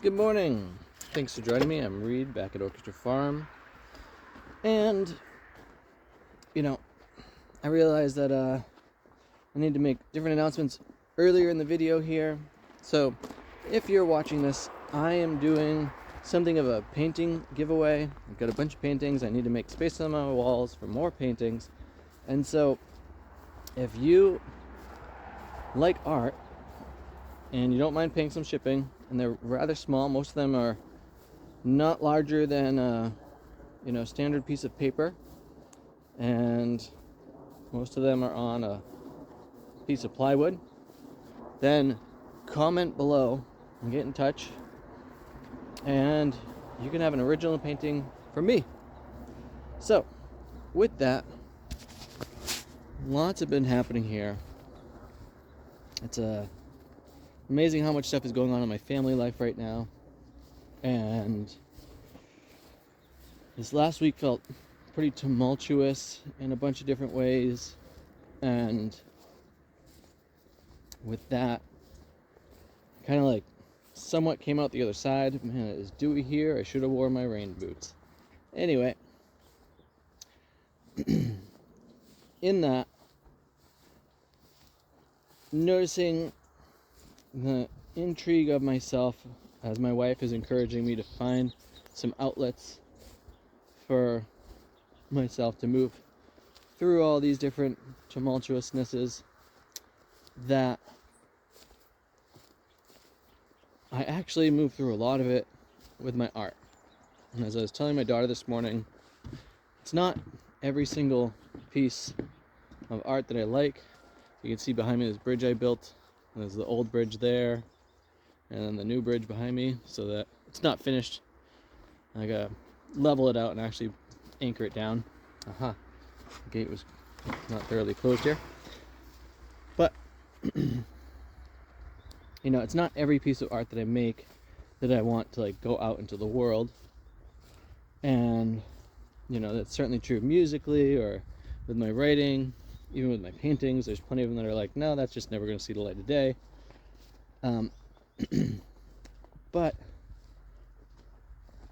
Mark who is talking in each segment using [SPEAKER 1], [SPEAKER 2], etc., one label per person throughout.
[SPEAKER 1] Good morning. Thanks for joining me. I'm Reed back at Orchestra Farm. And, I realized that I need to make different announcements earlier in the video here. So, if you're watching this, I am doing something of a painting giveaway. I've got a bunch of paintings. I need to make space on my walls for more paintings. And so, if you like art and you don't mind paying some shipping, and they're rather small, most of them are not larger than a standard piece of paper, and most of them are on a piece of plywood, then comment below and get in touch, and you can have an original painting from me. So with that, lots have been happening here. It's amazing how much stuff is going on in my family life right now, and this last week felt pretty tumultuous in a bunch of different ways, and with that, kind of like somewhat came out the other side. Man, it is dewy here. I should have worn my rain boots. Anyway, in that, noticing the intrigue of myself as my wife is encouraging me to find some outlets for myself to move through all these different tumultuousnesses, that I actually move through a lot of it with my art. And as I was telling my daughter this morning, it's not every single piece of art that I like. You can see behind me this bridge I built. There's the old bridge there, and then the new bridge behind me, so that it's not finished. I gotta level it out and actually anchor it down. The gate was not thoroughly closed here. But it's not every piece of art that I make that I want to go out into the world. And that's certainly true musically or with my writing, even with my paintings. There's plenty of them that are like, no, that's just never going to see the light of day. But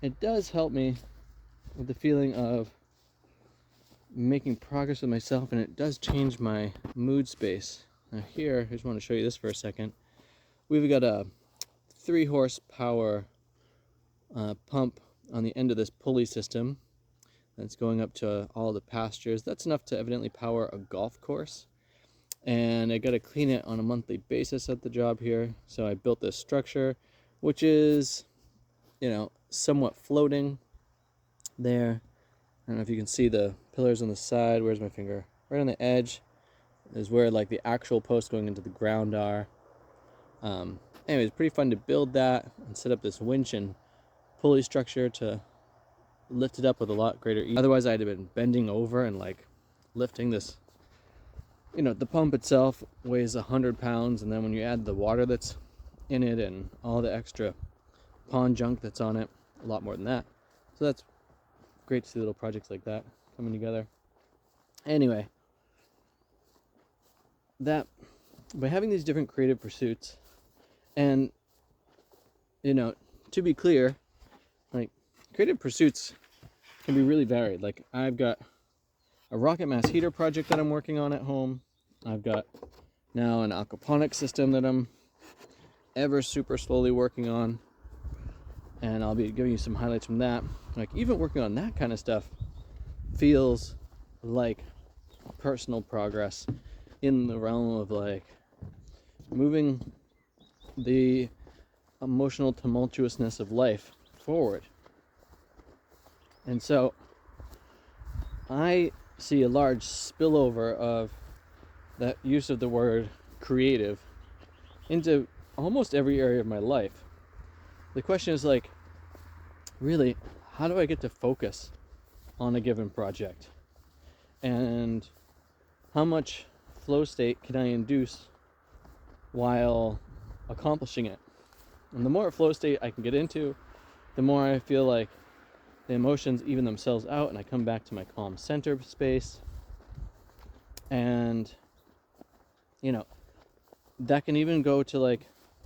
[SPEAKER 1] it does help me with the feeling of making progress with myself, and it does change my mood space. Now here, I just want to show you this for a second. We've got a 3 horsepower pump on the end of this pulley system that's going up to all the pastures. That's enough to evidently power a golf course, and I got to clean it on a monthly basis at the job here. So I built this structure, which is somewhat floating there. I don't know if you can see the pillars on the side. Where's my finger? Right on the edge is where the actual posts going into the ground are. Anyway, it's pretty fun to build that and set up this winch and pulley structure to lift it up with a lot greater ease. Otherwise, I'd have been bending over and lifting this. The pump itself weighs 100 pounds, and then when you add the water that's in it and all the extra pond junk that's on it, a lot more than that. So that's great to see little projects like that coming together. Anyway, that by having these different creative pursuits, and to be clear, creative pursuits can be really varied. I've got a rocket mass heater project that I'm working on at home. I've got now an aquaponics system that I'm ever super slowly working on, and I'll be giving you some highlights from that. Even working on that kind of stuff feels like personal progress in the realm of moving the emotional tumultuousness of life forward. And so I see a large spillover of that use of the word creative into almost every area of my life. The question is really, how do I get to focus on a given project? And how much flow state can I induce while accomplishing it? And the more flow state I can get into, the more I feel like the emotions even themselves out, and I come back to my calm center space. And that can even go to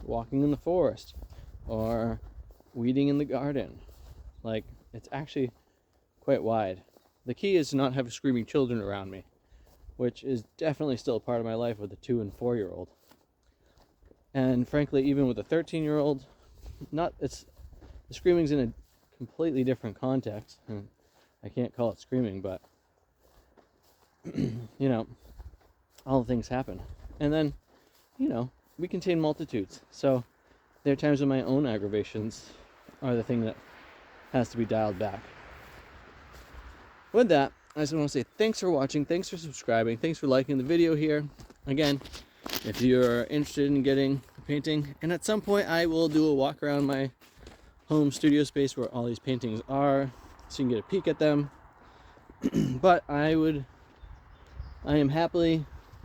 [SPEAKER 1] walking in the forest, or weeding in the garden. Like, it's actually quite wide. The key is to not have screaming children around me, which is definitely still a part of my life with a 2 and 4-year-old. And frankly, even with a 13-year-old, the screaming's in a completely different context. And I can't call it screaming, but you know, all the things happen. And then, you know, we contain multitudes. So there are times when my own aggravations are the thing that has to be dialed back. With that, I just want to say thanks for watching, thanks for subscribing, thanks for liking the video here. Again, if you're interested in getting painting, and at some point I will do a walk around my home studio space where all these paintings are, so you can get a peek at them. But I am happily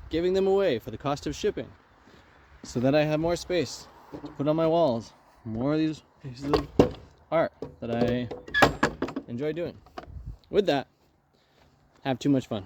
[SPEAKER 1] giving them away for the cost of shipping, so that I have more space to put on my walls, more of these pieces of art that I enjoy doing. With that, have too much fun.